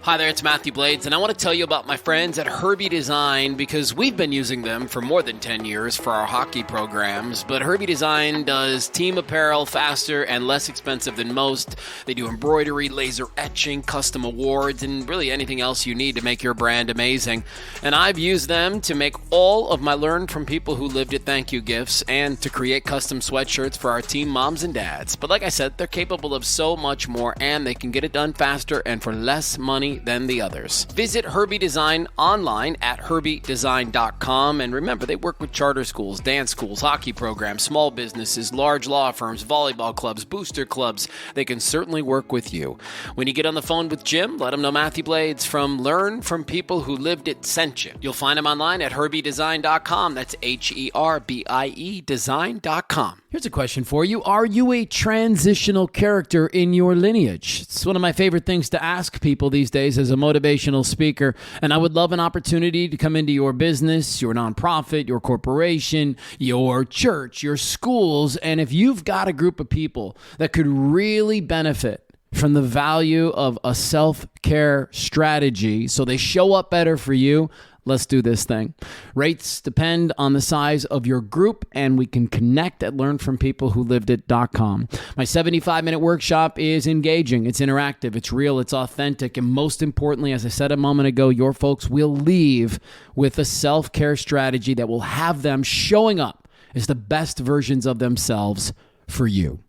Hi there, it's Mathew Blades, and I want to tell you about my friends at Herbie Design because we've been using them for more than 10 years for our hockey programs. But Herbie Design does team apparel faster and less expensive than most. They do embroidery, laser etching, custom awards, and really anything else you need to make your brand amazing. And I've used them to make all of my Learn from People Who Lived It thank you gifts and to create custom sweatshirts for our team moms and dads. But like I said, they're capable of so much more, and they can get it done faster and for less money than the others. Visit Herbie Design online at herbiedesign.com, and remember, they work with charter schools, dance schools, hockey programs, small businesses, large law firms, volleyball clubs, booster clubs. They can certainly work with you. When you get on the phone with Jim, let him know Mathew Blades from Learn from People Who Lived It sent you. You'll find him online at herbiedesign.com. That's HERBIE design.com. Here's a question for you. Are you a transitional character in your lineage? It's one of my favorite things to ask people these days as a motivational speaker, and I would love an opportunity to come into your business, your nonprofit, your corporation, your church, your schools, and if you've got a group of people that could really benefit from the value of a self-care strategy so they show up better for you, let's do this thing. Rates depend on the size of your group, and we can connect at learnfrompeoplewholivedit.com. My 75-minute workshop is engaging, it's interactive, it's real, it's authentic, and most importantly, as I said a moment ago, your folks will leave with a self-care strategy that will have them showing up as the best versions of themselves for you.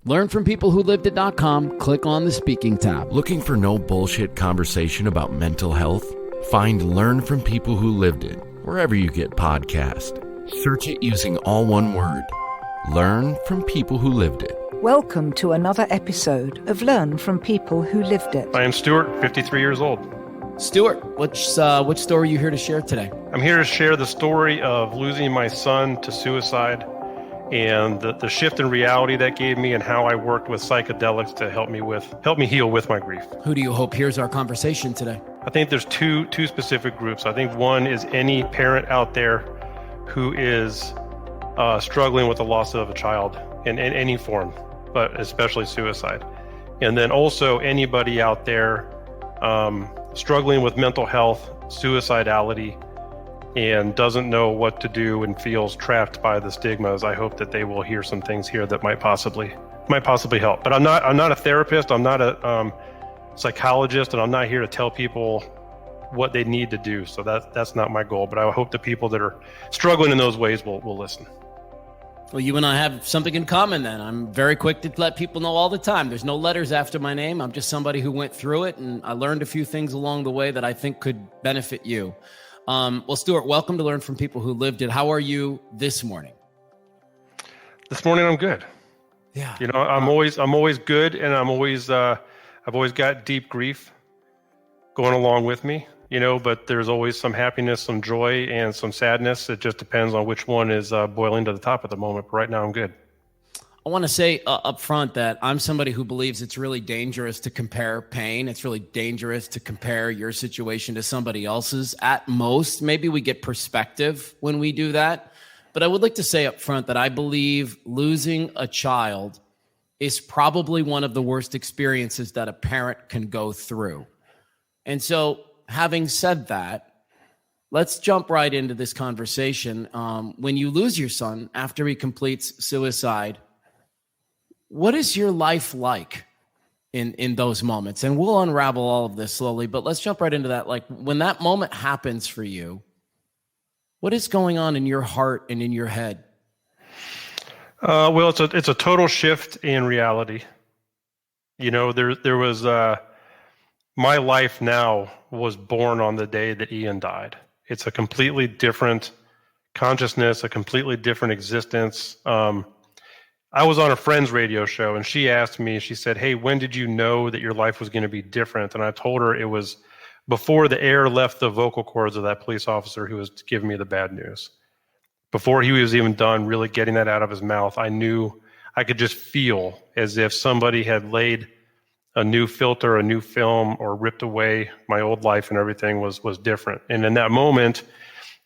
Learnfrompeoplewholivedit.com, click on the speaking tab. Looking for no bullshit conversation about mental health? Find Learn from People Who Lived It wherever you get podcasts. Search it using all one word. Learn from People Who Lived It. Welcome to another episode of Learn from People Who Lived It. I am Stuart, 53 years old. Stuart, which story are you here to share today? I'm here to share the story of losing my son to suicide and the shift in reality that gave me and how I worked with psychedelics to help me heal with my grief. Who do you hope hears our conversation today? I think there's two specific groups. I think one is any parent out there who is struggling with the loss of a child in any form, but especially suicide. And then also anybody out there struggling with mental health, suicidality, and doesn't know what to do and feels trapped by the stigmas. I hope that they will hear some things here that might possibly help. But I'm not a therapist. I'm not a psychologist, and I'm not here to tell people what they need to do. So that's not my goal. But I hope the people that are struggling in those ways will listen. Well, you and I have something in common then. I'm very quick to let people know all the time. There's no letters after my name. I'm just somebody who went through it, and I learned a few things along the way that I think could benefit you. Well, Stuart, welcome to Learn from People Who Lived It. How are you this morning? This morning, I'm good. Yeah. You know, I'm always good, and I've always got deep grief going along with me, you know, but there's always some happiness, some joy, and some sadness. It just depends on which one is boiling to the top at the moment. But right now, I'm good. I want to say up front that I'm somebody who believes it's really dangerous to compare pain. It's really dangerous to compare your situation to somebody else's. At most, maybe we get perspective when we do that. But I would like to say up front that I believe losing a child is probably one of the worst experiences that a parent can go through. And so, having said that, let's jump right into this conversation. When you lose your son after he completes suicide, what is your life like in those moments? And we'll unravel all of this slowly, but let's jump right into that. Like when that moment happens for you, what is going on in your heart and in your head? Well, it's a total shift in reality. You know, there was my life now was born on the day that Ian died. It's a completely different consciousness, a completely different existence. I was on a friend's radio show, and she asked me, she said, "Hey, when did you know that your life was going to be different?" And I told her it was before the air left the vocal cords of that police officer who was giving me the bad news. Before he was even done really getting that out of his mouth, I knew, I could just feel as if somebody had laid a new filter, a new film, or ripped away my old life, and everything was different. And in that moment,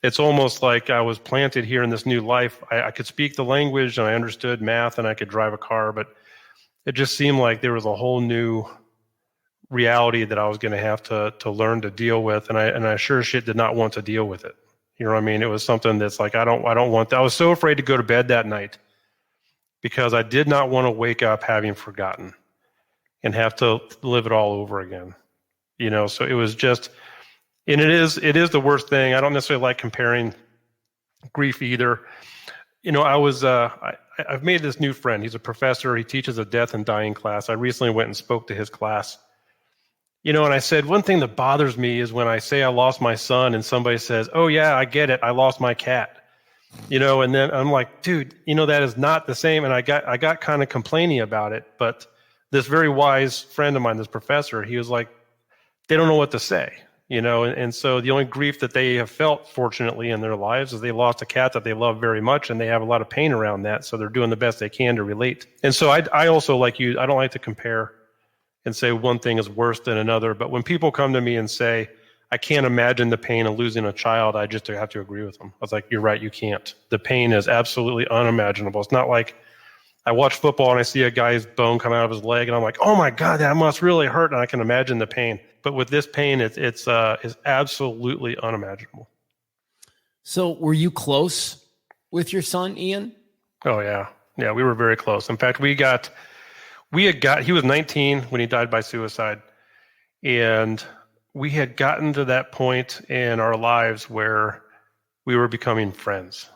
it's almost like I was planted here in this new life. I could speak the language, and I understood math, and I could drive a car, but it just seemed like there was a whole new reality that I was going to have to learn to deal with. And I sure as shit did not want to deal with it. You know what I mean? It was something that's like, I don't want that. I was so afraid to go to bed that night because I did not want to wake up having forgotten and have to live it all over again. You know, so it was just, and it is the worst thing. I don't necessarily like comparing grief either. You know, I've made this new friend. He's a professor. He teaches a death and dying class. I recently went and spoke to his class. You know, and I said, one thing that bothers me is when I say I lost my son and somebody says, oh yeah, I get it, I lost my cat. You know, and then I'm like, dude, you know, that is not the same. And I got kind of complaining about it. But this very wise friend of mine, this professor, he was like, they don't know what to say, you know, and so the only grief that they have felt, fortunately, in their lives is they lost a cat that they love very much, and they have a lot of pain around that. So they're doing the best they can to relate. And so I also, like you, I don't like to compare and say one thing is worse than another. But when people come to me and say, I can't imagine the pain of losing a child, I just have to agree with them. I was like, you're right, you can't. The pain is absolutely unimaginable. It's not like I watch football and I see a guy's bone come out of his leg and I'm like, oh my God, that must really hurt. And I can imagine the pain. But with this pain, it's absolutely unimaginable. So were you close with your son, Ian? Oh yeah. Yeah, we were very close. In fact, he was 19 when he died by suicide. And we had gotten to that point in our lives where we were becoming friends.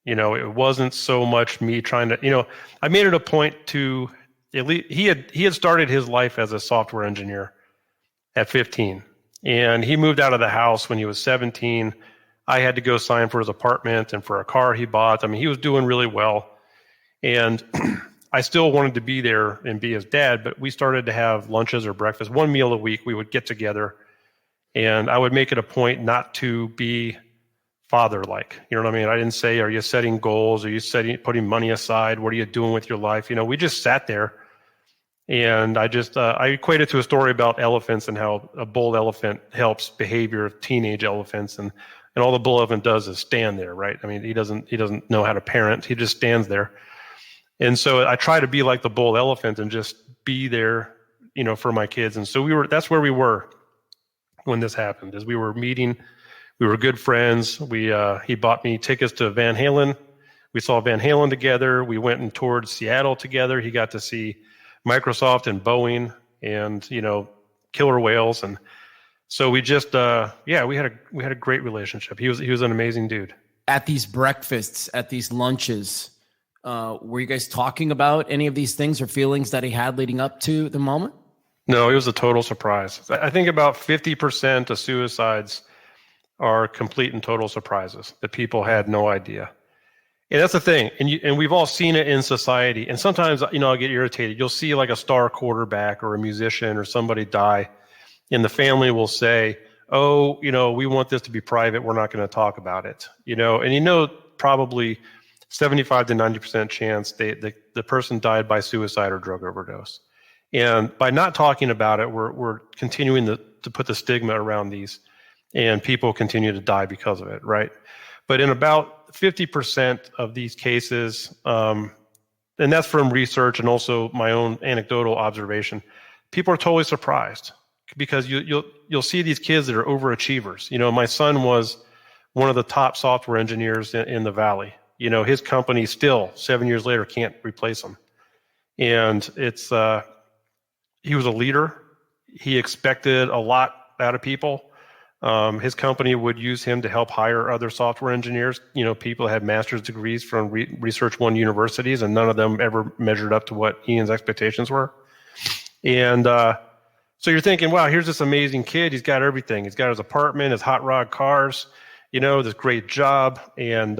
You know, it wasn't so much me trying to, you know, I made it a point to, at least he had started his life as a software engineer at 15. And he moved out of the house when he was 17. I had to go sign for his apartment and for a car he bought. I mean, he was doing really well. And I still wanted to be there and be his dad, but we started to have lunches or breakfast, one meal a week. We would get together, and I would make it a point not to be father-like. You know what I mean? I didn't say, are you setting goals? Are you putting money aside? What are you doing with your life? You know, we just sat there, and I equate it to a story about elephants and how a bull elephant helps behavior of teenage elephants, and all the bull elephant does is stand there, right? I mean, he doesn't know how to parent. He just stands there. And so I try to be like the bull elephant and just be there, you know, for my kids. And so that's where we were when this happened, is we were meeting. We were good friends. He bought me tickets to Van Halen. We saw Van Halen together. We went and toured Seattle together. He got to see Microsoft and Boeing and, you know, killer whales. And so we just, we had a great relationship. He was an amazing dude. At these breakfasts, at these lunches, were you guys talking about any of these things or feelings that he had leading up to the moment? No, it was a total surprise. I think about 50% of suicides are complete and total surprises that people had no idea. And that's the thing. And we've all seen it in society. And sometimes, you know, I'll get irritated. You'll see like a star quarterback or a musician or somebody die, and the family will say, oh, you know, we want this to be private. We're not going to talk about it. You know, and you know, probably 75 to 90% chance the person died by suicide or drug overdose. And by not talking about it, we're continuing to put the stigma around these, and people continue to die because of it, right? But in about 50% of these cases, and that's from research and also my own anecdotal observation, people are totally surprised because you'll see these kids that are overachievers. You know, my son was one of the top software engineers in the Valley. You know, his company still 7 years later can't replace him. And he was a leader. He expected a lot out of people. His company would use him to help hire other software engineers. You know, people had master's degrees from Research One universities, and none of them ever measured up to what Ian's expectations were. And so you're thinking, wow, here's this amazing kid. He's got everything. He's got his apartment, his hot rod cars, you know, this great job, and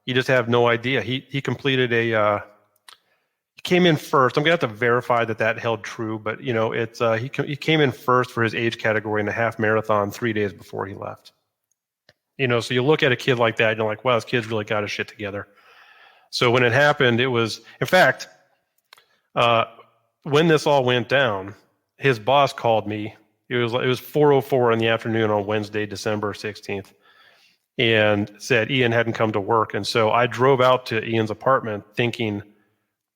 you just have no idea. He completed he came in first. I'm gonna have to verify that held true, but you know, he came in first for his age category in a half marathon 3 days before he left. You know, so you look at a kid like that, and you're like, wow, this kid's really got his shit together. So when it happened, it was, in fact, when this all went down, his boss called me. It was 4:04 in the afternoon on Wednesday, December 16th. And said Ian hadn't come to work. And so I drove out to Ian's apartment thinking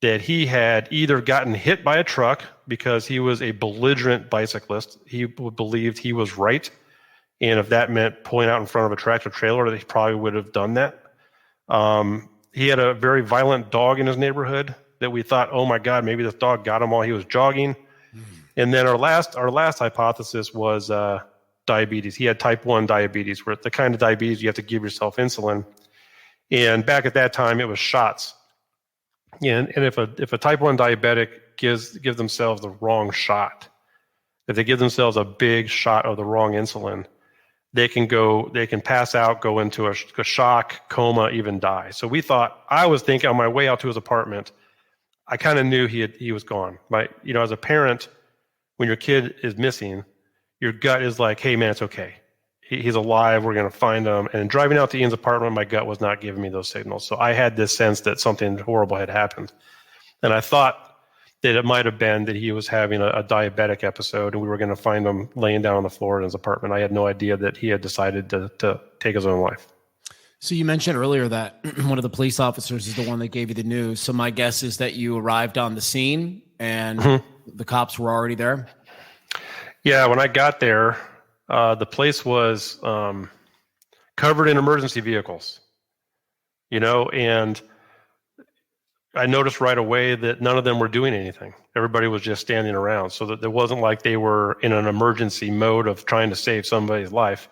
that he had either gotten hit by a truck because he was a belligerent bicyclist. He believed he was right. And if that meant pulling out in front of a tractor trailer, that he probably would have done that. He had a very violent dog in his neighborhood that we thought, oh my God, maybe this dog got him while he was jogging. And then our last hypothesis was diabetes. He had type 1 diabetes, where the kind of diabetes you have to give yourself insulin. And back at that time, it was shots. And if a type 1 diabetic gives themselves the wrong shot, if they give themselves a big shot of the wrong insulin, they can pass out, go into a shock, coma, even die. So I was thinking on my way out to his apartment, I kind of knew he was gone. As a parent, when your kid is missing, your gut is like, hey man, it's okay. He's alive. We're going to find him. And driving out to Ian's apartment, my gut was not giving me those signals. So I had this sense that something horrible had happened. And I thought that it might have been that he was having a diabetic episode and we were going to find him laying down on the floor in his apartment. I had no idea that he had decided to take his own life. So you mentioned earlier that one of the police officers is the one that gave you the news. So my guess is that you arrived on the scene and the cops were already there? Yeah, when I got there, the place was covered in emergency vehicles, and I noticed right away that none of them were doing anything. Everybody was just standing around, so that it wasn't like they were in an emergency mode of trying to save somebody's life.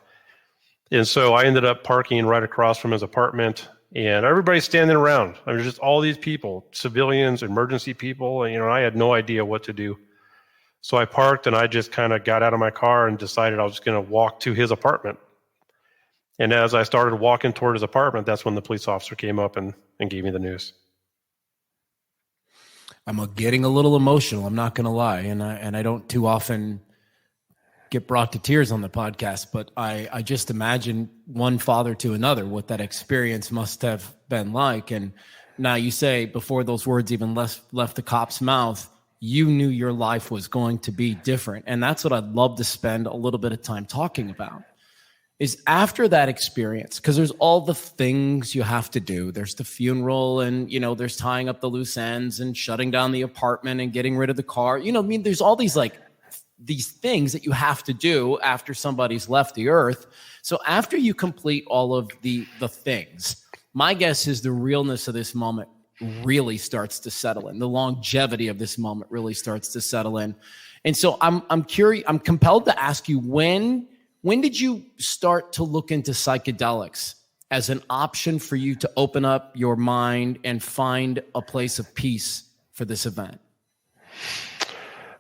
And so I ended up parking right across from his apartment, and everybody's standing around. There's just all these people, civilians, emergency people, and I had no idea what to do. So I parked and I just kind of got out of my car and decided I was going to walk to his apartment. And as I started walking toward his apartment, that's when the police officer came up and gave me the news. I'm getting a little emotional. I'm not going to lie. And I don't too often get brought to tears on the podcast, but I just imagine one father to another, what that experience must have been like. And now you say before those words even left the cop's mouth, you knew your life was going to be different. And that's what I'd love to spend a little bit of time talking about, is after that experience, because there's all the things you have to do. There's the funeral and, there's tying up the loose ends and shutting down the apartment and getting rid of the car. There's all these things that you have to do after somebody's left the earth. So after you complete all of the things, my guess is the realness of this moment really starts to settle in. The longevity of this moment really starts to settle in. And so I'm curious, I'm compelled to ask you, when did you start to look into psychedelics as an option for you to open up your mind and find a place of peace for this event?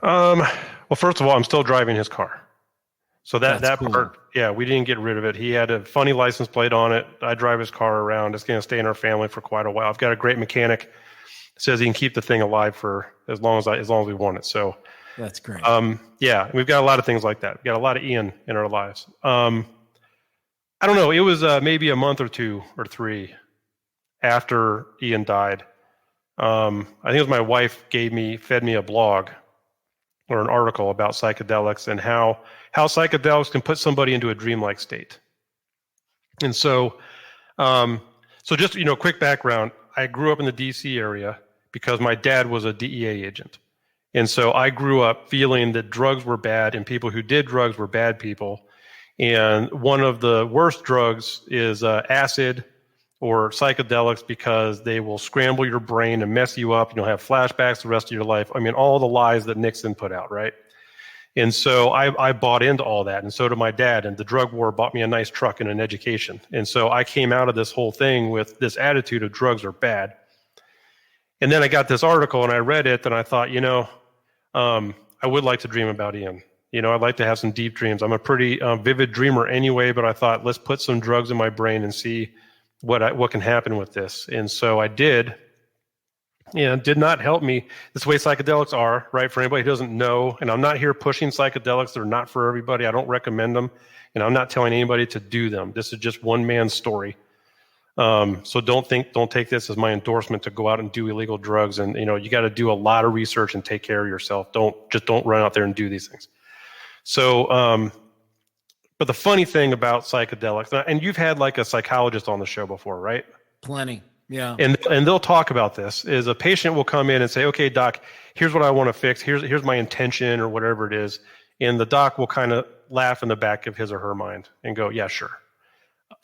Well, first of all, I'm still driving his car. So that cool. part, yeah, we didn't get rid of it. He had a funny license plate on it. I drive his car around. It's going to stay in our family for quite a while. I've got a great mechanic. Says he can keep the thing alive for as long as we want it. So that's great. Yeah, we've got a lot of things like that. We've got a lot of Ian in our lives. I don't know. It was maybe a month or 2 or 3 after Ian died. I think it was my wife fed me a blog or an article about psychedelics and how psychedelics can put somebody into a dreamlike state. And so just, quick background, I grew up in the DC area because my dad was a DEA agent. And so I grew up feeling that drugs were bad and people who did drugs were bad people. And one of the worst drugs is acid or psychedelics, because they will scramble your brain and mess you up. You'll have flashbacks the rest of your life. I mean, all the lies that Nixon put out, right? And so I bought into all that, and so did my dad. And the drug war bought me a nice truck and an education. And so I came out of this whole thing with this attitude of drugs are bad. And then I got this article and I read it and I thought, I would like to dream about Ian. I'd like to have some deep dreams. I'm a pretty vivid dreamer anyway, but I thought, let's put some drugs in my brain and see what can happen with this. And so I did. And it did not help me. This way psychedelics are, right? For anybody who doesn't know, and I'm not here pushing psychedelics. They're not for everybody. I don't recommend them. And I'm not telling anybody to do them. This is just one man's story. So don't take this as my endorsement to go out and do illegal drugs. And, you got to do a lot of research and take care of yourself. Don't run out there and do these things. So, but the funny thing about psychedelics, and you've had like a psychologist on the show before, right? Plenty. Yeah. And they'll talk about this. Is a patient will come in and say, okay, doc, here's what I want to fix. Here's my intention or whatever it is. And the doc will kind of laugh in the back of his or her mind and go, yeah, sure.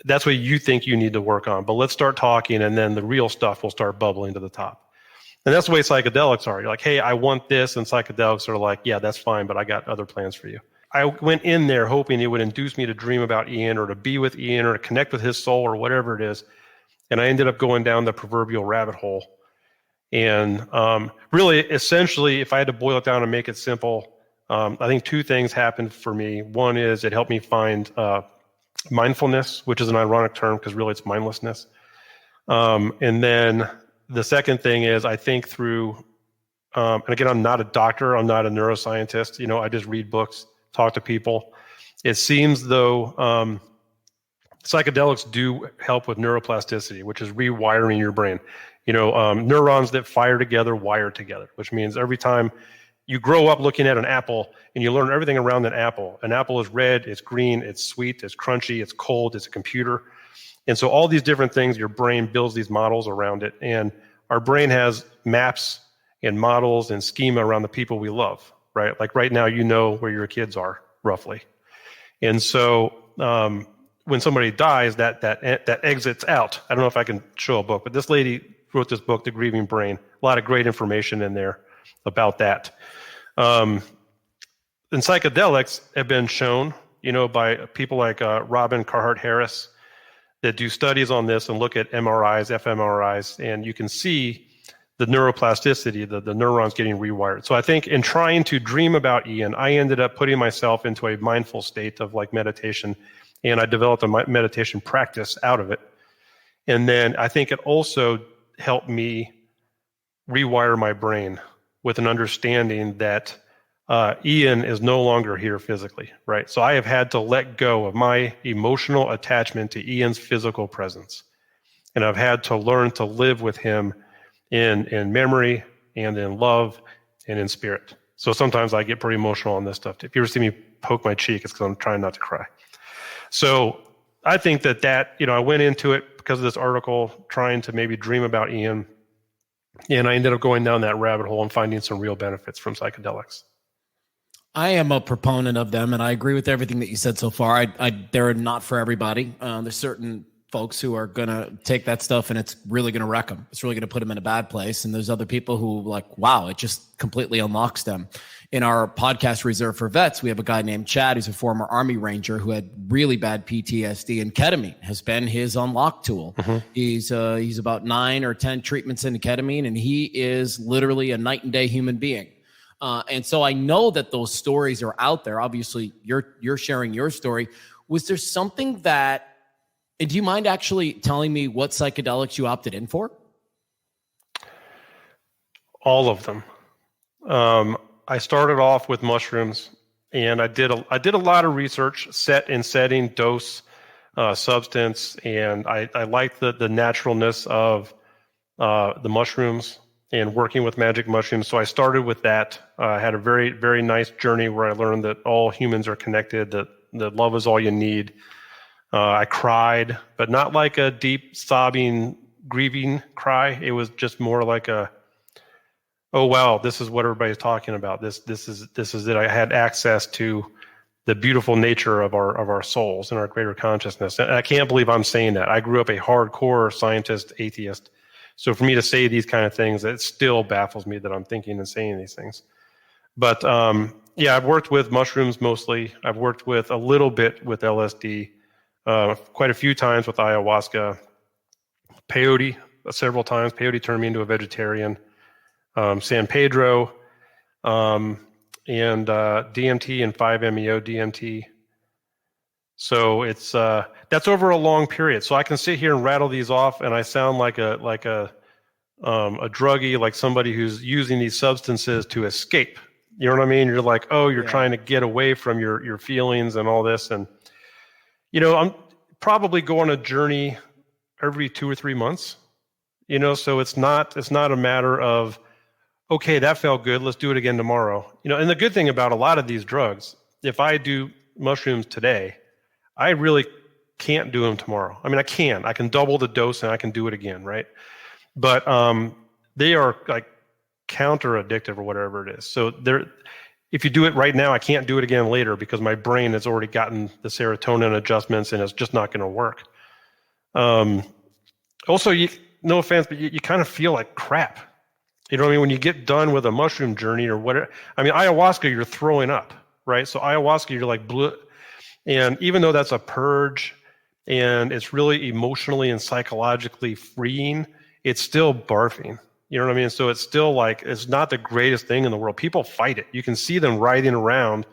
That's what you think you need to work on. But let's start talking, and then the real stuff will start bubbling to the top. And that's the way psychedelics are. You're like, hey, I want this. And psychedelics are like, yeah, that's fine, but I got other plans for you. I went in there hoping it would induce me to dream about Ian or to be with Ian or to connect with his soul or whatever it is. And I ended up going down the proverbial rabbit hole. And really, essentially, if I had to boil it down and make it simple, I think two things happened for me. One is it helped me find mindfulness, which is an ironic term because really it's mindlessness. And then the second thing is I think through, and again, I'm not a doctor, I'm not a neuroscientist, I just read books, talk to people. It seems though psychedelics do help with neuroplasticity, which is rewiring your brain. Neurons that fire together wire together, which means every time you grow up looking at an apple and you learn everything around an apple. An apple is red, it's green, it's sweet, it's crunchy, it's cold, it's a computer. And so all these different things, your brain builds these models around it. And our brain has maps and models and schema around the people we love, right? Like right now, where your kids are, roughly. And so when somebody dies, that exits out. I don't know if I can show a book, but this lady wrote this book, The Grieving Brain. A lot of great information in there about that. And psychedelics have been shown, by people like Robin Carhart-Harris that do studies on this and look at MRIs, fMRIs, and you can see the neuroplasticity, the neurons getting rewired. So I think in trying to dream about Ian, I ended up putting myself into a mindful state of like meditation, and I developed a meditation practice out of it. And then I think it also helped me rewire my brain with an understanding that Ian is no longer here physically, right? So I have had to let go of my emotional attachment to Ian's physical presence. And I've had to learn to live with him in memory and in love and in spirit. So sometimes I get pretty emotional on this stuff. If you ever see me poke my cheek, it's because I'm trying not to cry. So I think that I went into it because of this article, trying to maybe dream about Ian. And I ended up going down that rabbit hole and finding some real benefits from psychedelics. I am a proponent of them, and I agree with everything that you said so far. They're not for everybody. There's certain folks who are going to take that stuff and it's really going to wreck them. It's really going to put them in a bad place. And there's other people who wow, it just completely unlocks them. In our podcast Reserved for Vets, we have a guy named Chad who's a former Army Ranger who had really bad PTSD, and ketamine has been his unlock tool. Mm-hmm. He's about 9 or 10 treatments into ketamine, and he is literally a night and day human being. And so I know that those stories are out there. Obviously, you're sharing your story. Was there something that, and do you mind actually telling me what psychedelics you opted in for? All of them. I started off with mushrooms, and I did a lot of research, setting, dose, substance, and I liked the naturalness of the mushrooms and working with magic mushrooms. So I started with that. I had a very, very nice journey where I learned that all humans are connected, that love is all you need. I cried, but not like a deep, sobbing, grieving cry. It was just more like oh wow, this is what everybody's talking about. This is it. I had access to the beautiful nature of our souls and our greater consciousness. And I can't believe I'm saying that. I grew up a hardcore scientist, atheist. So for me to say these kind of things, it still baffles me that I'm thinking and saying these things. But yeah, I've worked with mushrooms mostly. I've worked with a little bit with LSD, quite a few times with ayahuasca, peyote several times. Peyote turned me into a vegetarian. San Pedro, and DMT and 5-MeO DMT. So it's that's over a long period. So I can sit here and rattle these off, and I sound like a druggie, like somebody who's using these substances to escape. You know what I mean? You're like, oh, you're trying to get away from your feelings and all this, and I'm probably going on a journey every 2 or 3 months. So it's not a matter of, okay, that felt good, let's do it again tomorrow. And the good thing about a lot of these drugs, if I do mushrooms today, I really can't do them tomorrow. I mean, I can double the dose and I can do it again, right? but they are like counter addictive or whatever it is. So if you do it right now, I can't do it again later because my brain has already gotten the serotonin adjustments and it's just not going to work. Also, no offense, but you kind of feel like crap. You know what I mean? When you get done with a mushroom journey or whatever, I mean, ayahuasca, you're throwing up, right? So ayahuasca, you're like, bleh. And even though that's a purge and it's really emotionally and psychologically freeing, it's still barfing. You know what I mean? So it's still like, it's not the greatest thing in the world. People fight it. You can see them writhing around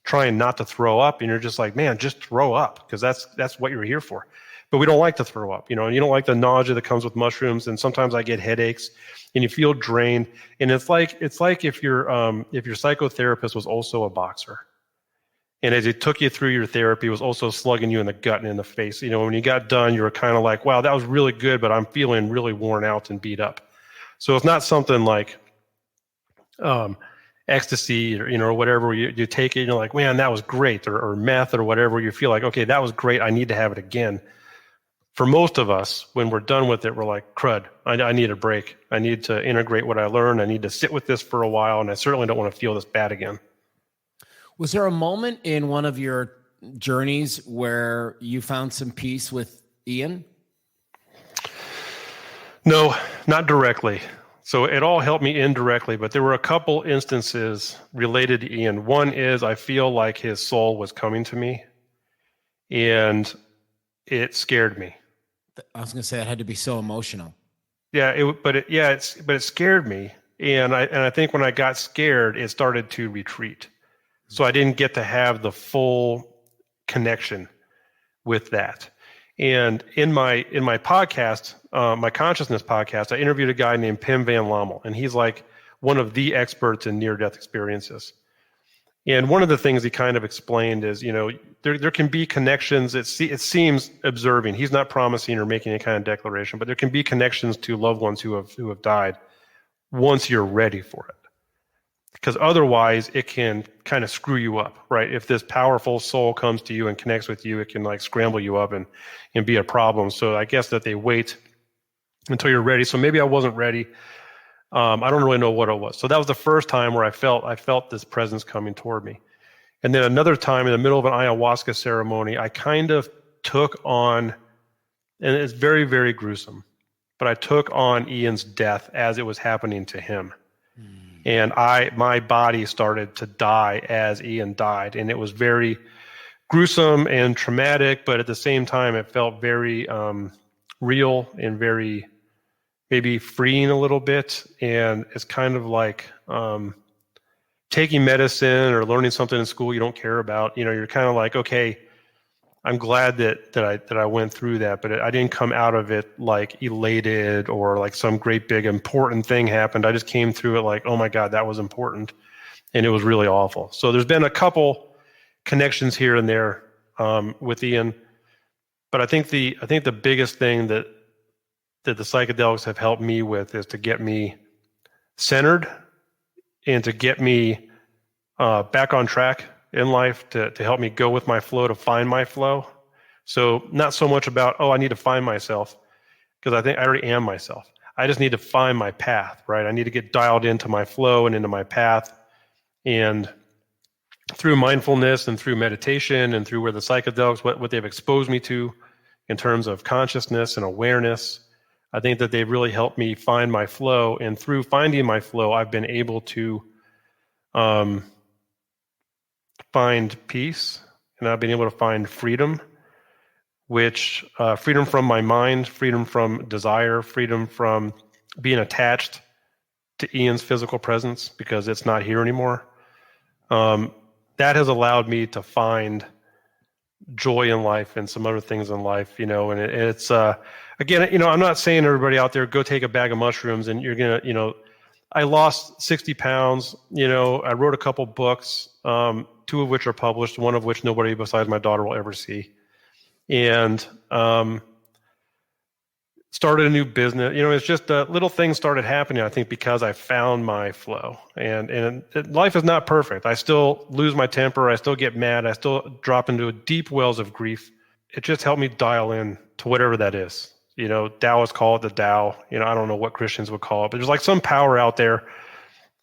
trying not to throw up. And you're just like, man, just throw up because that's what you're here for. But we don't like to throw up, you know, and you don't like the nausea that comes with mushrooms. And sometimes I get headaches and you feel drained. And it's like if your psychotherapist was also a boxer. And as it took you through your therapy, it was also slugging you in the gut and in the face. You know, when you got done, you were kind of like, wow, that was really good, but I'm feeling really worn out and beat up. So it's not something like ecstasy or, you know, or whatever, where you take it and you're like, man, that was great, or meth or whatever, you feel like, okay, that was great, I need to have it again. For most of us, when we're done with it, we're like, crud, I need a break. I need to integrate what I learned. I need to sit with this for a while, and I certainly don't want to feel this bad again. Was there a moment in one of your journeys where you found some peace with Ian? No, not directly. So it all helped me indirectly, but there were a couple instances related to Ian. One is I feel like his soul was coming to me, and it scared me. I was going to say it had to be so emotional. Yeah, it scared me, and I think when I got scared, it started to retreat. So I didn't get to have the full connection with that. And in my podcast, my consciousness podcast, I interviewed a guy named Pim Van Lommel, and he's like one of the experts in near-death experiences. And one of the things he kind of explained is, you know, there can be connections. It seems observing. He's not promising or making any kind of declaration, but there can be connections to loved ones who have died once you're ready for it. Because otherwise, it can kind of screw you up, right? If this powerful soul comes to you and connects with you, it can like scramble you up and be a problem. So I guess that they wait until you're ready. So maybe I wasn't ready. I don't really know what it was. So that was the first time where I felt this presence coming toward me. And then another time in the middle of an ayahuasca ceremony, I kind of took on, and it's very, very gruesome, but I took on Ian's death as it was happening to him. And my body started to die as Ian died. And it was very gruesome and traumatic, but at the same time, it felt very real and very maybe freeing a little bit. And it's kind of like taking medicine or learning something in school you don't care about. You know, you're kind of like, okay, I'm glad that I went through that, but I didn't come out of it like elated or like some great big important thing happened. I just came through it like, oh my God, that was important. And it was really awful. So there's been a couple connections here and there with Ian, but I think the biggest thing that the psychedelics have helped me with is to get me centered and to get me back on track in life, to help me go with my flow, to find my flow. So not so much about, I need to find myself, because I think I already am myself. I just need to find my path, right? I need to get dialed into my flow and into my path. And through mindfulness and through meditation and through where the psychedelics, what they've exposed me to in terms of consciousness and awareness, I think that they've really helped me find my flow. And through finding my flow, I've been able to find peace, and I've been able to find freedom, which freedom from my mind, freedom from desire, freedom from being attached to Ian's physical presence because it's not here anymore. That has allowed me to find joy in life and some other things in life, you know, and it's again, you know, I'm not saying everybody out there go take a bag of mushrooms and you're gonna, you know, I lost 60 pounds, you know, I wrote a couple books, 2 of which are published, 1 of which nobody besides my daughter will ever see. And started a new business. You know, it's just little things started happening, I think, because I found my flow. And life is not perfect. I still lose my temper. I still get mad. I still drop into deep wells of grief. It just helped me dial in to whatever that is. Taoists call it the Tao. I don't know what Christians would call it, but there's like some power out there,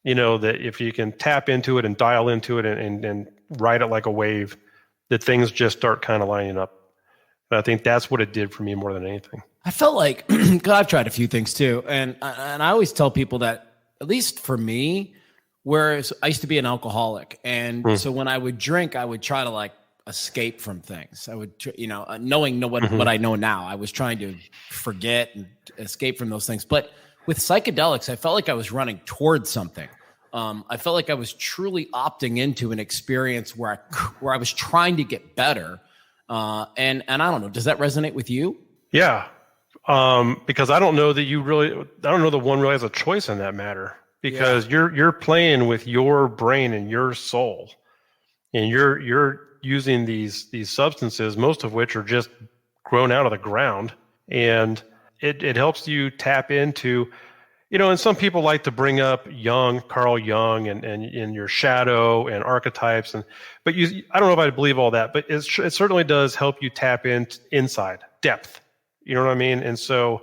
that if you can tap into it and dial into it and ride it like a wave, that things just start kind of lining up. And I think that's what it did for me more than anything. I felt like, God, I've tried a few things too. And I always tell people that, at least for me, whereas I used to be an alcoholic. And so when I would drink, I would try to like escape from things. I would, knowing what I know now, I was trying to forget and escape from those things. But with psychedelics, I felt like I was running towards something. I felt like I was truly opting into an experience where I was trying to get better. And I don't know, does that resonate with you? Yeah. Because I don't know that one really has a choice in that matter, because you're playing with your brain and your soul, and you're using these substances, most of which are just grown out of the ground. And it helps you tap into, and some people like to bring up Carl Jung and your shadow and archetypes. But I don't know if I believe all that, but it certainly does help you tap inside depth. You know what I mean? And so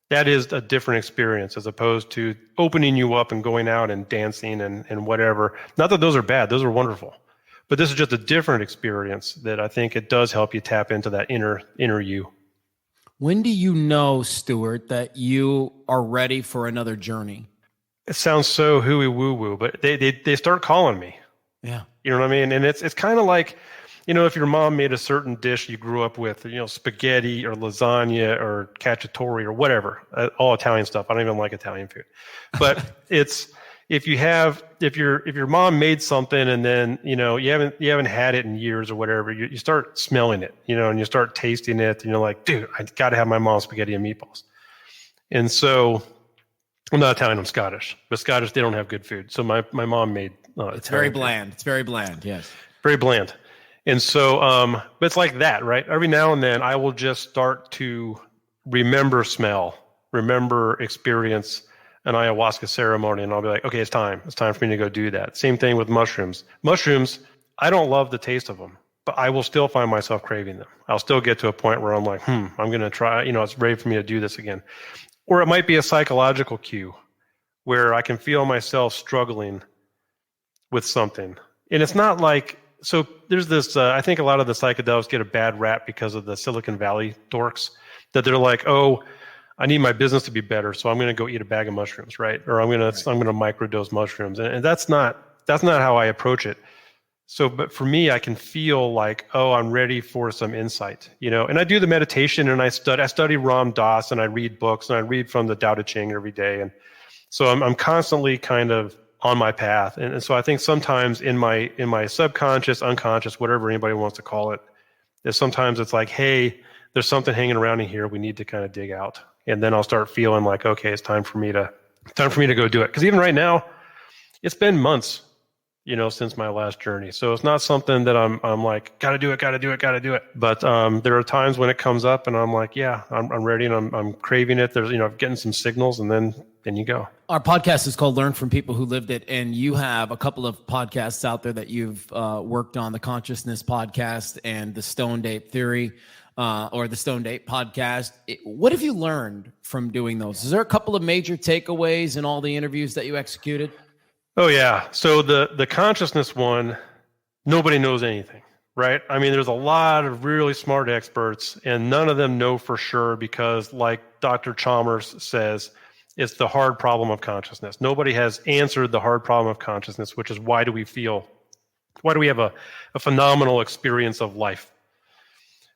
that is a different experience as opposed to opening you up and going out and dancing and whatever. Not that those are bad, those are wonderful. But this is just a different experience that I think it does help you tap into that inner you. When do you know, Stuart, that you are ready for another journey? It sounds so hooey woo woo, but they start calling me. Yeah. You know what I mean? And it's kind of like, if your mom made a certain dish you grew up with, spaghetti or lasagna or cacciatore or whatever, all Italian stuff. I don't even like Italian food, but it's, if your mom made something and then, you haven't had it in years or whatever, you start smelling it, and you start tasting it and you're like, dude, I got to have my mom's spaghetti and meatballs. And so I'm not Italian, I'm Scottish, but Scottish, they don't have good food. So my mom made, it's very bland. It's very bland. Yes. Very bland. And so, but it's like that, right? Every now and then I will just start to remember smell, remember experience an ayahuasca ceremony, and I'll be like, okay, it's time for me to go do that. Same thing with mushrooms. Mushrooms, I don't love the taste of them, but I will still find myself craving them. I'll still get to a point where I'm like, I'm going to try, it's ready for me to do this again. Or it might be a psychological cue where I can feel myself struggling with something. And it's not like, so there's this, I think a lot of the psychedelics get a bad rap because of the Silicon Valley dorks, that they're like, oh, I need my business to be better, so I'm going to go eat a bag of mushrooms, right? Or I'm going to microdose mushrooms, and that's not how I approach it. So, but for me, I can feel like, oh, I'm ready for some insight, And I do the meditation, and I study Ram Dass, and I read books, and I read from the Tao Te Ching every day, and so I'm constantly kind of on my path, and so I think sometimes in my subconscious, unconscious, whatever anybody wants to call it, is sometimes it's like, hey, there's something hanging around in here we need to kind of dig out. And then I'll start feeling like, okay, it's time for me to go do it. Because even right now, it's been months, since my last journey. So it's not something that I'm like, gotta do it. But there are times when it comes up and I'm like, yeah, I'm ready and I'm craving it. There's, I'm getting some signals, and then you go. Our podcast is called Learn from People Who Lived It. And you have a couple of podcasts out there that you've worked on, the Consciousness podcast and the Stoned Ape Theory. Or the Stoned Ape podcast. What have you learned from doing those? Is there a couple of major takeaways in all the interviews that you executed? Oh, yeah. So the consciousness one, nobody knows anything, right? I mean, there's a lot of really smart experts, and none of them know for sure because, like Dr. Chalmers says, it's the hard problem of consciousness. Nobody has answered the hard problem of consciousness, which is why do we have a phenomenal experience of life?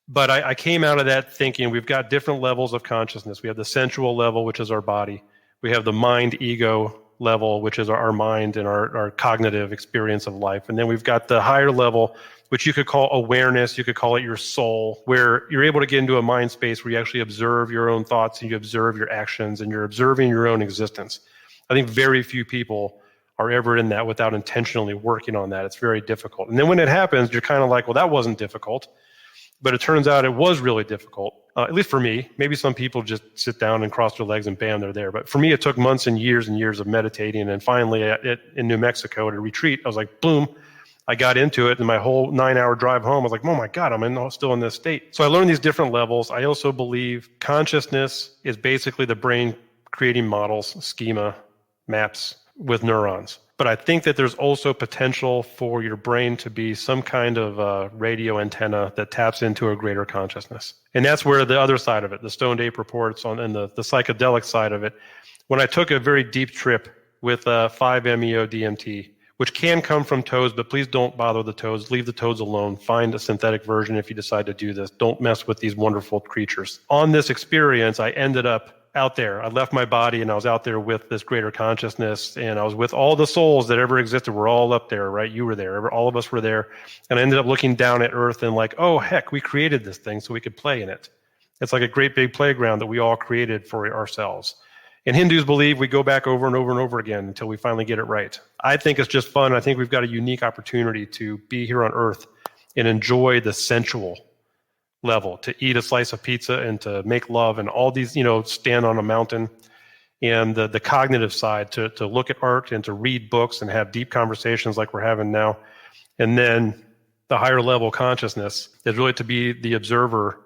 But I came out of that thinking we've got different levels of consciousness. We have the sensual level, which is our body. We have the mind ego level, which is our mind and our cognitive experience of life. And then we've got the higher level, which you could call awareness. You could call it your soul, where you're able to get into a mind space where you actually observe your own thoughts and you observe your actions and you're observing your own existence. I think very few people are ever in that without intentionally working on that. It's very difficult. And then when it happens, you're kind of like, well, that wasn't difficult. But it turns out it was really difficult, at least for me. Maybe some people just sit down and cross their legs and bam, they're there. But for me, it took months and years of meditating. And finally, in New Mexico at a retreat, I was like, boom, I got into it, and my whole 9-hour drive home, I was like, oh my God, still in this state. So I learned these different levels. I also believe consciousness is basically the brain creating models, schema, maps with neurons. But I think that there's also potential for your brain to be some kind of radio antenna that taps into a greater consciousness. And that's where the other side of it, the stoned ape reports and the psychedelic side of it, when I took a very deep trip with 5-MeO DMT, which can come from toads, but please don't bother the toads. Leave the toads alone. Find a synthetic version if you decide to do this. Don't mess with these wonderful creatures. On this experience, I ended up out there. I left my body and I was out there with this greater consciousness, and I was with all the souls that ever existed. We're all up there, right? You were there. All of us were there. And I ended up looking down at Earth and like, oh, heck, we created this thing so we could play in it. It's like a great big playground that we all created for ourselves. And Hindus believe we go back over and over and over again until we finally get it right. I think it's just fun. I think we've got a unique opportunity to be here on Earth and enjoy the sensual level, to eat a slice of pizza and to make love and all these, stand on a mountain, and the cognitive side to look at art and to read books and have deep conversations like we're having now. And then the higher level consciousness is really to be the observer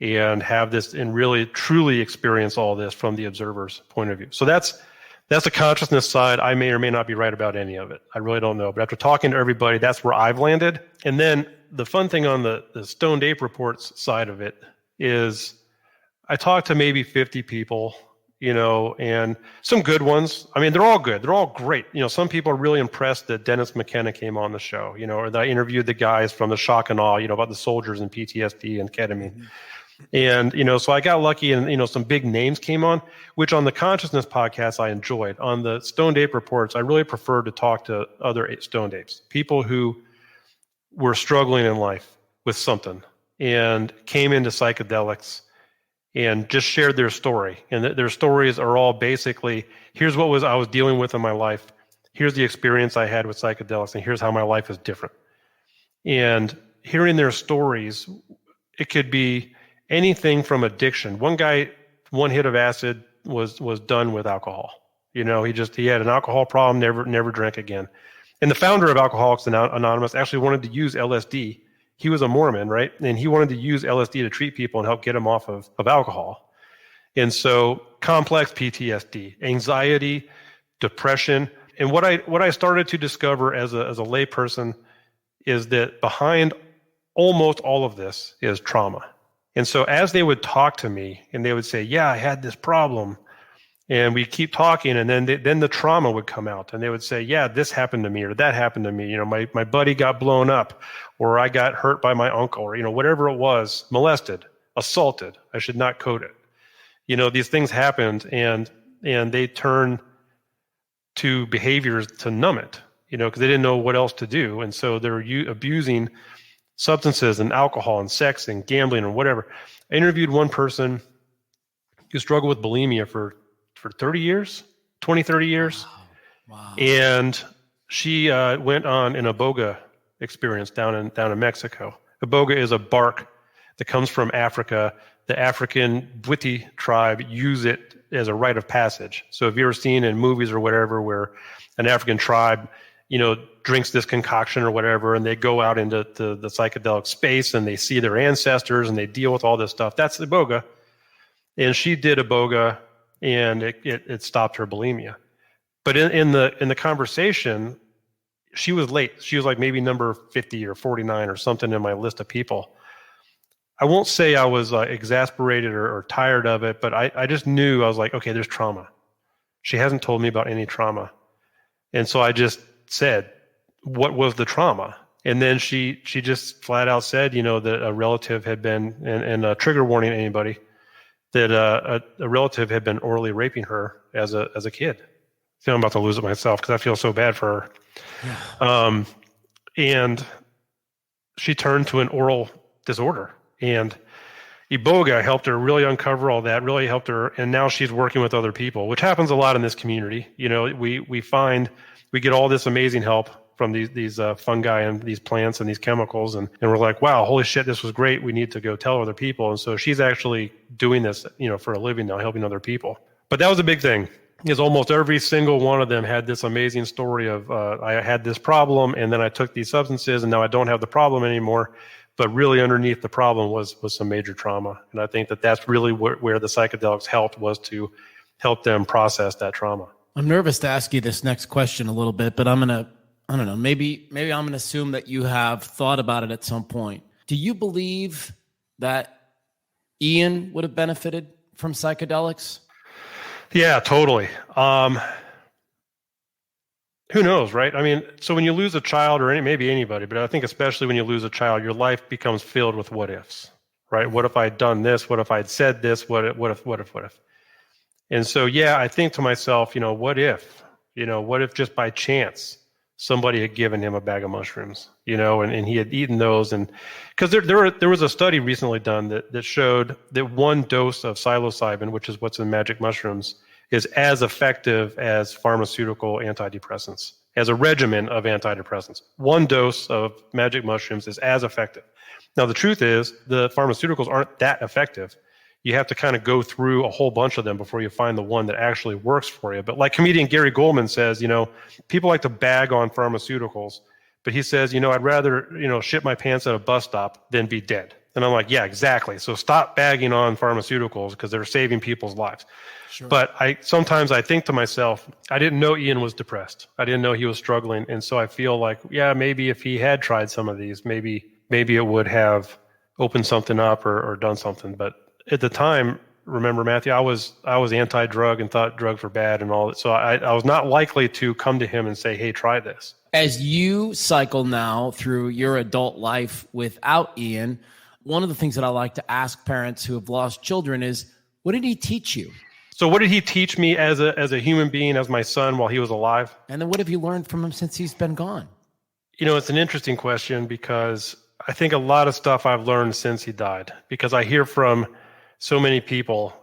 and have this and really truly experience all this from the observer's point of view. So that's the consciousness side. I may or may not be right about any of it. I really don't know. But after talking to everybody, that's where I've landed. And then the fun thing on the stoned ape reports side of it is I talked to maybe 50 people, and some good ones. I mean, they're all good. They're all great. Some people are really impressed that Dennis McKenna came on the show, or that I interviewed the guys from the Shock and Awe, about the soldiers and PTSD and ketamine. Mm-hmm. And, so I got lucky and, some big names came on, which on the consciousness podcast I enjoyed. On the stoned ape reports, I really preferred to talk to other stoned apes, people who were struggling in life with something and came into psychedelics and just shared their story. And their stories are all basically, here's what I was dealing with in my life. Here's the experience I had with psychedelics, and here's how my life is different. And hearing their stories, it could be anything from addiction. One guy, one hit of acid was done with alcohol. He had an alcohol problem, never drank again. And the founder of Alcoholics Anonymous actually wanted to use LSD. He was a Mormon, right? And he wanted to use LSD to treat people and help get them off of alcohol. And so complex PTSD, anxiety, depression. And what I started to discover as a layperson is that behind almost all of this is trauma. And so as they would talk to me and they would say, yeah, I had this problem, and we'd keep talking, and then the trauma would come out, and they would say, yeah, this happened to me, or that happened to me. My buddy got blown up, or I got hurt by my uncle, or, whatever it was, molested, assaulted. I should not code it. These things happened, and they turn to behaviors to numb it, because they didn't know what else to do. And so they're abusing substances and alcohol and sex and gambling and whatever. I interviewed one person who struggled with bulimia for 30 years, 20, 30 years. Wow. And she went on an iboga experience down in Mexico. Iboga is a bark that comes from Africa. The African Bwiti tribe use it as a rite of passage. So if you've ever seen in movies or whatever where an African tribe drinks this concoction or whatever, and they go out into the psychedelic space and they see their ancestors and they deal with all this stuff. That's iboga. And she did iboga, and it stopped her bulimia. But in the conversation, she was late. She was like maybe number 50 or 49 or something in my list of people. I won't say I was exasperated or tired of it, but I just knew. I was like, okay, there's trauma. She hasn't told me about any trauma. And so I just said, what was the trauma? And then she just flat out said, that a relative had been, and a trigger warning to anybody, that a relative had been orally raping her as a kid. I'm about to lose it myself because I feel so bad for her. Yeah. And she turned to an oral disorder, and iboga helped her really uncover all that, really helped her. And now she's working with other people, which happens a lot in this community. We find we get all this amazing help from these fungi and these plants and these chemicals. And we're like, wow, holy shit, this was great. We need to go tell other people. And so she's actually doing this, for a living now, helping other people. But that was a big thing. Because almost every single one of them had this amazing story of I had this problem and then I took these substances and now I don't have the problem anymore. But really underneath the problem was some major trauma. And I think that's really where the psychedelics helped, was to help them process that trauma. I'm nervous to ask you this next question a little bit, but I don't know, maybe I'm going to assume that you have thought about it at some point. Do you believe that Ian would have benefited from psychedelics? Yeah, totally. Who knows, right? I mean, so when you lose a child, or maybe anybody, but I think especially when you lose a child, your life becomes filled with what ifs, right? What if I'd done this? What if I'd said this? What if? And so, yeah, I think to myself, what if just by chance somebody had given him a bag of mushrooms, and he had eaten those. And because there was a study recently done that showed that one dose of psilocybin, which is what's in magic mushrooms, is as effective as pharmaceutical antidepressants, as a regimen of antidepressants. One dose of magic mushrooms is as effective. Now, the truth is the pharmaceuticals aren't that effective. You have to kind of go through a whole bunch of them before you find the one that actually works for you. But like comedian Gary Goldman says, people like to bag on pharmaceuticals, but he says, I'd rather, shit my pants at a bus stop than be dead. And I'm like, yeah, exactly. So stop bagging on pharmaceuticals because they're saving people's lives. Sure. But sometimes I think to myself, I didn't know Ian was depressed. I didn't know he was struggling. And so I feel like, yeah, maybe if he had tried some of these, maybe it would have opened something up or done something. But at the time, remember, Mathew, I was anti-drug and thought drugs were bad and all that. So I was not likely to come to him and say, hey, try this. As you cycle now through your adult life without Ian, one of the things that I like to ask parents who have lost children is, what did he teach you? So what did he teach me as a human being, as my son, while he was alive? And then what have you learned from him since he's been gone? It's an interesting question, because I think a lot of stuff I've learned since he died, because I hear from so many people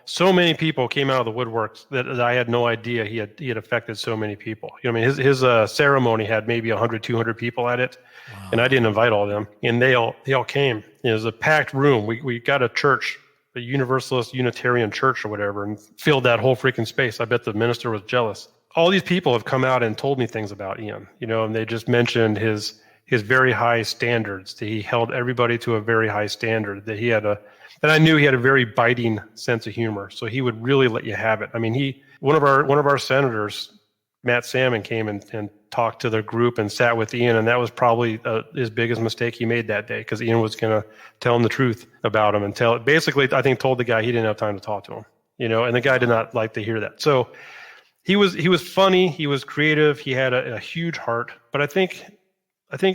so many people came out of the woodworks that I had no idea he had affected so many people. His ceremony had maybe 100, 200 people at it. Wow. And I didn't invite all of them, and they all came. It was a packed room. We got a church, a Universalist Unitarian church or whatever, and filled that whole freaking space. I bet the minister was jealous. All these people have come out and told me things about Ian, and they just mentioned his very high standards, that he held everybody to a very high standard, that and I knew he had a very biting sense of humor. So he would really let you have it. I mean, one of our senators, Matt Salmon, came and talked to the group and sat with Ian, and that was probably his biggest mistake he made that day, because Ian was going to tell him the truth about him and told the guy he didn't have time to talk to him, and the guy did not like to hear that. So he was funny, he was creative, he had a huge heart, but I think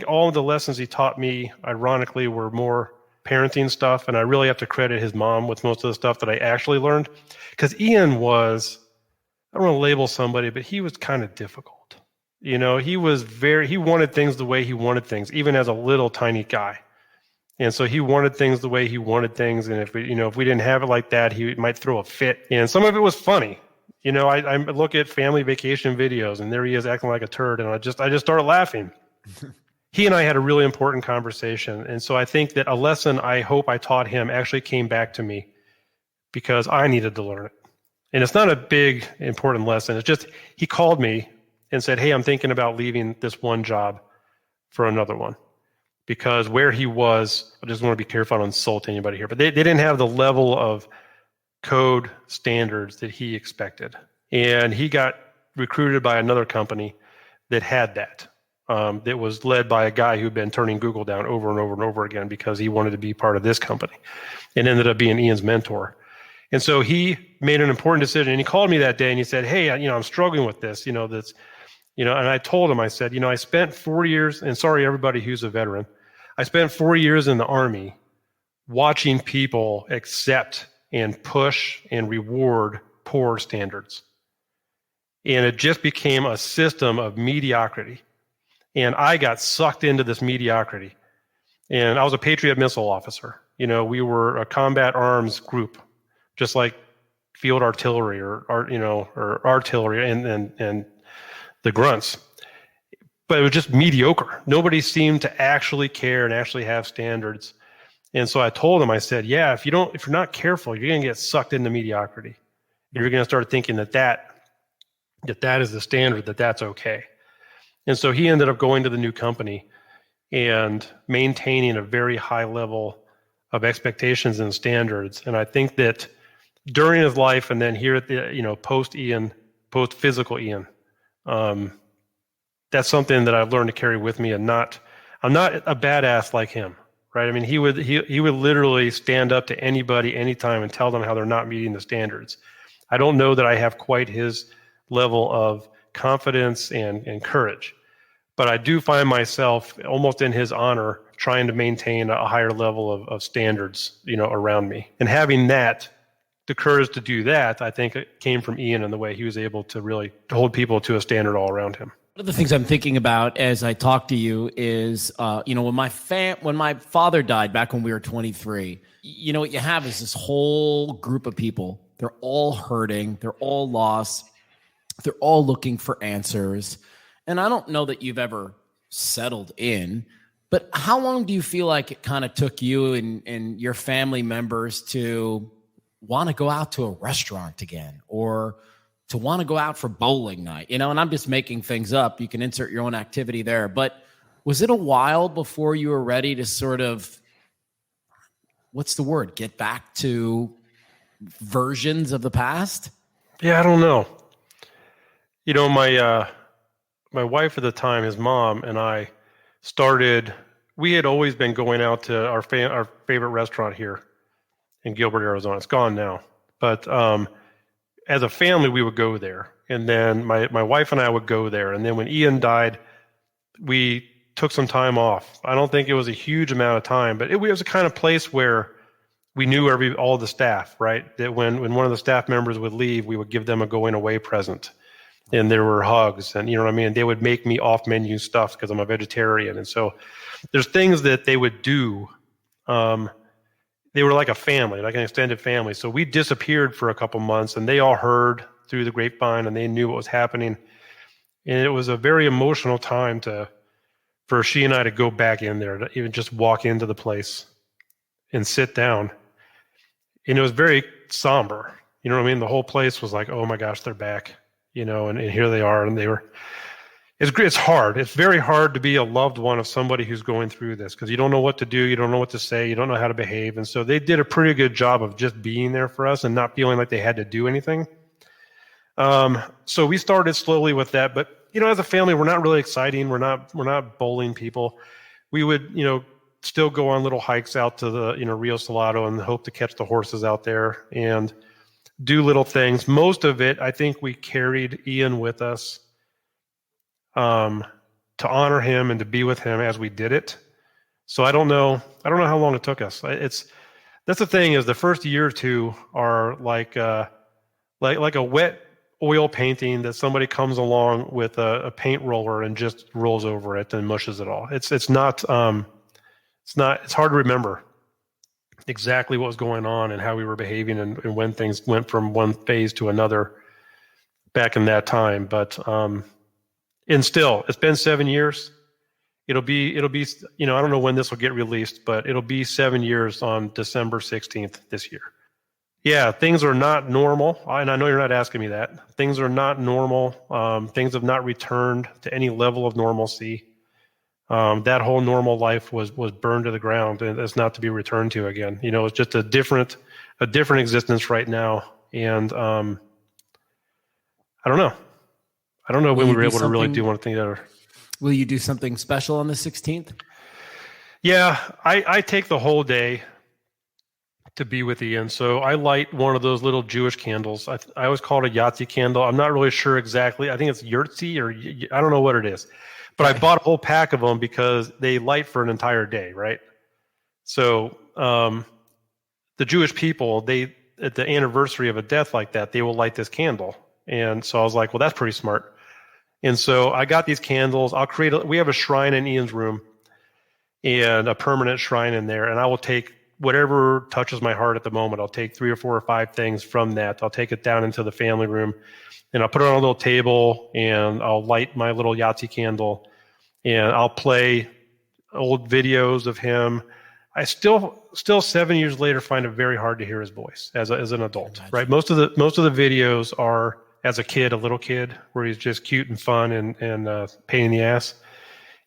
all of the lessons he taught me, ironically, were more parenting stuff, and I really have to credit his mom with most of the stuff that I actually learned, because Ian was, I don't want to label somebody, but he was kind of difficult. He wanted things the way he wanted things, even as a little tiny guy. And so he wanted things the way he wanted things. And if we didn't have it like that, he might throw a fit. And some of it was funny. I look at family vacation videos, and there he is acting like a turd. And I just started laughing. He and I had a really important conversation. And so I think that a lesson I hope I taught him actually came back to me, because I needed to learn it. And it's not a big, important lesson. It's just, he called me and said, hey, I'm thinking about leaving this one job for another one. Because where he was, I just want to be careful, I don't insult anybody here, but they didn't have the level of code standards that he expected. And he got recruited by another company that had that. That was led by a guy who'd been turning Google down over and over and over again because he wanted to be part of this company, and ended up being Ian's mentor. And so he made an important decision, and he called me that day and he said, hey, I'm struggling with this, and I told him, I said, I spent 4 years, and sorry, everybody who's a veteran, I spent 4 years in the Army watching people accept and push and reward poor standards. And it just became a system of mediocrity. And I got sucked into this mediocrity. And I was a Patriot missile officer. We were a combat arms group, just like field artillery or artillery and the grunts. But it was just mediocre. Nobody seemed to actually care and actually have standards. And so I told him, I said, yeah, if you're not careful, you're going to get sucked into mediocrity. You're going to start thinking that is the standard, that's okay. And so he ended up going to the new company and maintaining a very high level of expectations and standards. And I think that during his life, and then here at the, post physical Ian, that's something that I've learned to carry with me. And I'm not a badass like him, right? I mean, he would literally stand up to anybody, anytime, and tell them how they're not meeting the standards. I don't know that I have quite his level of confidence and courage, but I do find myself almost in his honor trying to maintain a higher level of standards, around me. And having the courage to do that, I think it came from Ian and the way he was able to really hold people to a standard all around him. One of the things I'm thinking about as I talk to you is, when my father died back when we were 23, what you have is this whole group of people. They're all hurting. They're all lost. They're all looking for answers. And I don't know that you've ever settled in, but how long do you feel like it kind of took you and your family members to want to go out to a restaurant again, or to want to go out for bowling night, and I'm just making things up. You can insert your own activity there. But was it a while before you were ready to sort of, what's the word, get back to versions of the past? Yeah, I don't know. My wife at the time, his mom, and I we had always been going out to our favorite restaurant here in Gilbert, Arizona. It's gone now. But as a family, we would go there. And then my wife and I would go there. And then when Ian died, we took some time off. I don't think it was a huge amount of time, but it was a kind of place where we knew all the staff, right? That when one of the staff members would leave, we would give them a going away present. And there were hugs, and they would make me off menu stuff because I'm a vegetarian. And so there's things that they would do. They were like a family, like an extended family. So we disappeared for a couple months, and they all heard through the grapevine, and they knew what was happening. And it was a very emotional time for she and I to go back in there, to even just walk into the place and sit down. And it was very somber. The whole place was like, oh my gosh, they're back, and here they are. And it's hard. It's very hard to be a loved one of somebody who's going through this, because you don't know what to do. You don't know what to say. You don't know how to behave. And so they did a pretty good job of just being there for us and not feeling like they had to do anything. So we started slowly with that, but as a family, we're not really exciting. We're not bowling people. We would, still go on little hikes out to the, Rio Salado and hope to catch the horses out there and do little things. Most of it, I think we carried Ian with us, to honor him and to be with him as we did it. So I don't know how long it took us. That's the thing, is the first year or two are like a wet oil painting that somebody comes along with a paint roller and just rolls over it and mushes it all. It's hard to remember exactly what was going on and how we were behaving and when things went from one phase to another back in that time. But, and still, it's been 7 years. It'll be, I don't know when this will get released, but it'll be 7 years on December 16th this year. Yeah, things are not normal. And I know you're not asking me that. Things are not normal. Things have not returned to any level of normalcy. That whole normal life was burned to the ground, and it's not to be returned to again. It's just a different existence right now. And I don't know. I don't know when we were able to really do one thing together. Will you do something special on the 16th? Yeah, I take the whole day to be with Ian. So I light one of those little Jewish candles. I always call it a Yahtzee candle. I'm not really sure exactly. I think it's Yurtzi, or I don't know what it is. But I bought a whole pack of them because they light for an entire day, right? So the Jewish people, at the anniversary of a death like that, they will light this candle. And so I was like, well, that's pretty smart. And so I got these candles. We have a shrine in Ian's room, and a permanent shrine in there. And I will take whatever touches my heart at the moment. I'll take 3 or 4 or 5 things from that. I'll take it down into the family room, and I'll put it on a little table, and I'll light my little Yahtzee candle, and I'll play old videos of him. I still 7 years later find it very hard to hear his voice as an adult, right? Most of the videos are as a kid, a little kid, where he's just cute and fun and pain in the ass.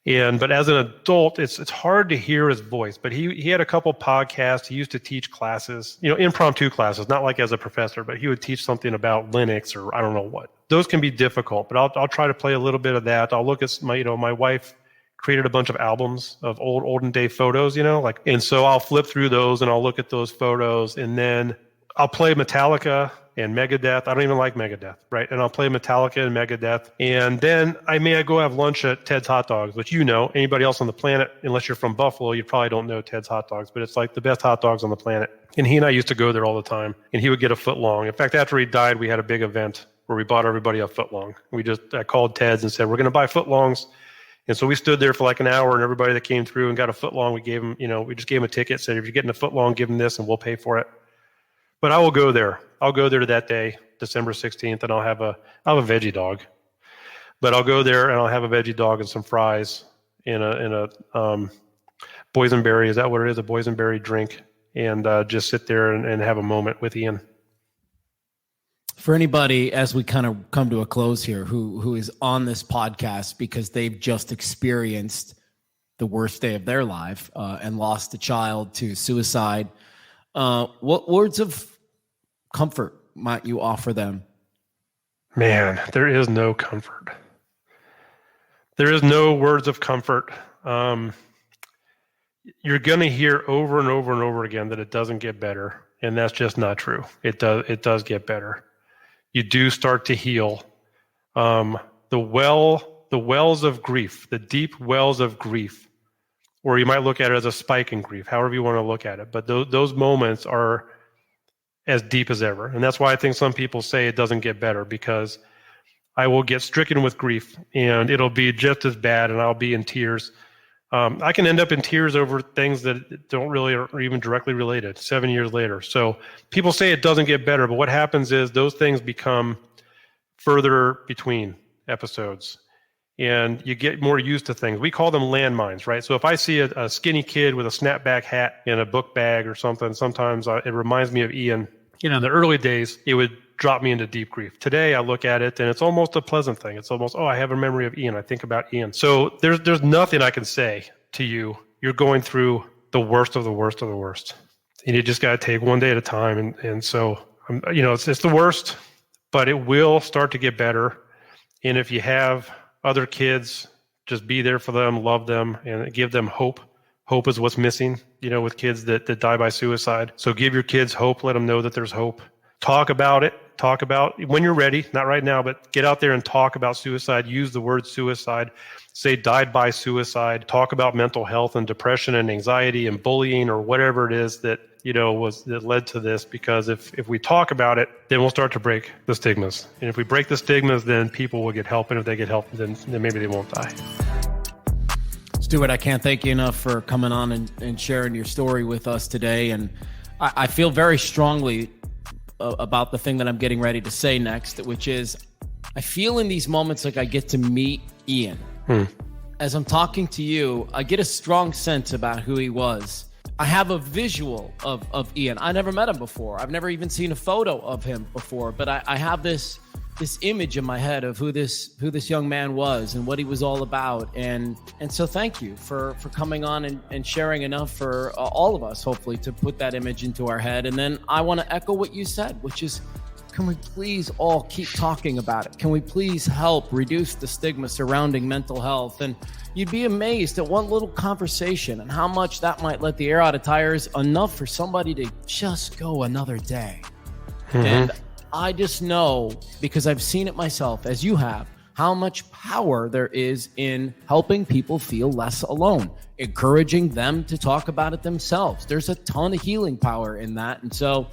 But as an adult, it's hard to hear his voice. But he had a couple podcasts. He used to teach classes, impromptu classes, not like as a professor, but he would teach something about Linux or I don't know what. Those can be difficult, but I'll try to play a little bit of that. I'll look at my wife created a bunch of albums of olden day photos, and so I'll flip through those and I'll look at those photos, and then I'll play Metallica and Megadeth. I don't even like Megadeth, right? And I'll play Metallica and Megadeth. And then I go have lunch at Ted's Hot Dogs, which anybody else on the planet, unless you're from Buffalo, you probably don't know Ted's Hot Dogs, but it's like the best hot dogs on the planet. And he and I used to go there all the time, and he would get a foot long. In fact, after he died, we had a big event where we bought everybody a foot long. I called Ted's and said, we're going to buy foot longs. And so we stood there for like an hour, and everybody that came through and got a foot long, we gave them, we just gave them a ticket, said, if you're getting a foot long, give them this and we'll pay for it. But I will go there. I'll go there to that day, December 16th, and I'll have a veggie dog. But I'll go there and I'll have a veggie dog and some fries in a boysenberry. Is that what it is? A boysenberry drink, and just sit there and have a moment with Ian. For anybody, as we kind of come to a close here, who is on this podcast because they've just experienced the worst day of their life and lost a child to suicide, what words of comfort might you offer them? Man, there is no comfort. There is no words of comfort. You're going to hear over and over and over again that it doesn't get better, and that's just not true. It does get better. You do start to heal. The wells of grief, the deep wells of grief, or you might look at it as a spike in grief, however you want to look at it. But those moments are as deep as ever. And that's why I think some people say it doesn't get better, because I will get stricken with grief and it'll be just as bad, and I'll be in tears. I can end up in tears over things that don't really are even directly related 7 years later. So people say it doesn't get better, but what happens is those things become further between episodes, and you get more used to things. We call them landmines, right? So if I see a skinny kid with a snapback hat in a book bag or something, sometimes it reminds me of Ian. In the early days, it would drop me into deep grief. Today, I look at it and it's almost a pleasant thing. It's almost, I have a memory of Ian. I think about Ian. So there's nothing I can say to you. You're going through the worst of the worst of the worst. And you just got to take one day at a time. And so, it's the worst, but it will start to get better. And if you have other kids, just be there for them, love them, and give them hope. Hope is what's missing, with kids that die by suicide. So give your kids hope. Let them know that there's hope. Talk about it. Talk about when you're ready, not right now, but get out there and talk about suicide. Use the word suicide. Say died by suicide. Talk about mental health and depression and anxiety and bullying or whatever it is that that led to this. Because if we talk about it, then we'll start to break the stigmas. And if we break the stigmas, then people will get help. And if they get help, then maybe they won't die. Stuart, I can't thank you enough for coming on and sharing your story with us today. And I feel very strongly about the thing that I'm getting ready to say next, which is I feel in these moments like I get to meet Ian. As I'm talking to you, I get a strong sense about who he was. I have a visual of Ian. I never met him before. I've never even seen a photo of him before, but I have this image in my head of who this young man was and what he was all about. And so thank you for coming on and sharing enough for all of us, hopefully, to put that image into our head. And then I want to echo what you said, which is, can we please all keep talking about it? Can we please help reduce the stigma surrounding mental health? And you'd be amazed at one little conversation and how much that might let the air out of tires, enough for somebody to just go another day. And I just know, because I've seen it myself, as you have, how much power there is in helping people feel less alone, encouraging them to talk about it themselves. There's a ton of healing power in that. And so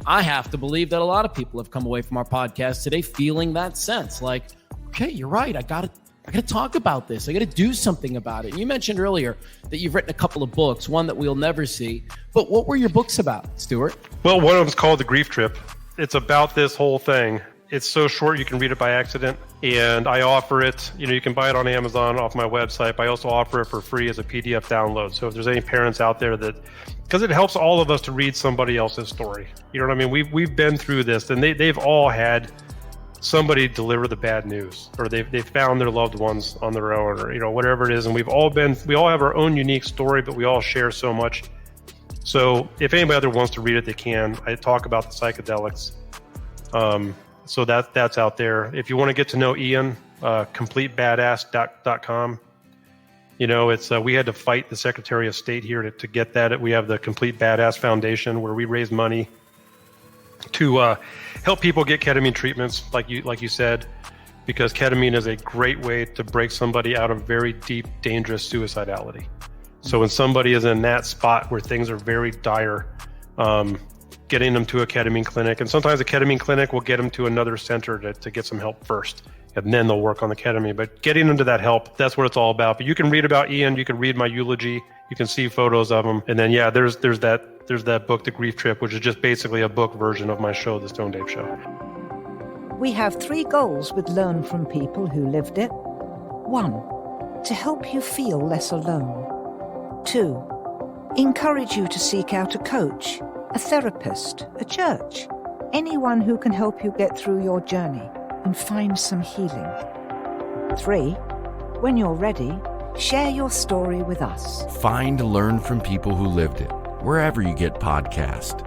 I have to believe that a lot of people have come away from our podcast today feeling that sense like, okay, you're right. I got to talk about this. I got to do something about it. You mentioned earlier that you've written a couple of books, one that we'll never see. But what were your books about, Stuart? Well, one of them is called The Grief Trip. It's about this whole thing. It's so short you can read it by accident. And I offer it, you can buy it on Amazon off my website, but I also offer it for free as a PDF download. So if there's any parents out there because it helps all of us to read somebody else's story. You know what I mean? We've been through this, and they've all had somebody deliver the bad news, or they've found their loved ones on their own, or whatever it is. And we all have our own unique story, but we all share so much. So if anybody other wants to read it, they can. I talk about the psychedelics. So that's out there. If you want to get to know Ian, completebadass.com. It's we had to fight the Secretary of State here to get that. We have the Complete Badass Foundation, where we raise money to help people get ketamine treatments, like you said, because ketamine is a great way to break somebody out of very deep, dangerous suicidality. So when somebody is in that spot where things are very dire, getting them to a ketamine clinic, and sometimes a ketamine clinic will get them to another center to get some help first, and then they'll work on the ketamine. But getting them to that help, that's what it's all about. But you can read about Ian, you can read my eulogy, you can see photos of him, and then there's that book, The Grief Trip, which is just basically a book version of my show, The Stone Dave Show. We have 3 goals with Learn from People Who Lived It. 1, to help you feel less alone. 2, encourage you to seek out a coach, a therapist, a church, anyone who can help you get through your journey and find some healing. 3, when you're ready, share your story with us. Find Learn from People Who Lived It wherever you get podcasts.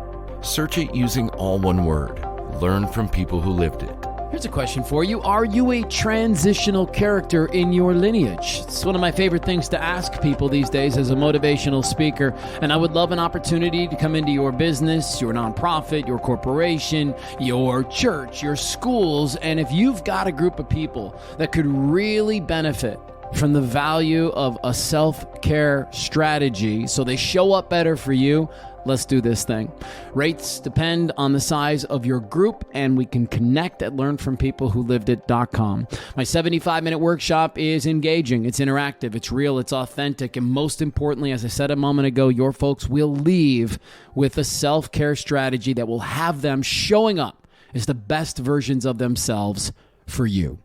Search it using all one word. Learn from People Who Lived It. Here's a question for you. Are you a transitional character in your lineage? It's one of my favorite things to ask people these days as a motivational speaker, and I would love an opportunity to come into your business, your nonprofit, your corporation, your church, your schools, and if you've got a group of people that could really benefit from the value of a self-care strategy so they show up better for you, let's do this thing. Rates depend on the size of your group, and we can connect at learnfrompeoplewholivedit.com. My 75-minute workshop is engaging, it's interactive, it's real, it's authentic, and most importantly, as I said a moment ago, your folks will leave with a self-care strategy that will have them showing up as the best versions of themselves for you.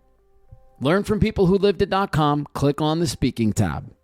Learnfrompeoplewholivedit.com, click on the speaking tab.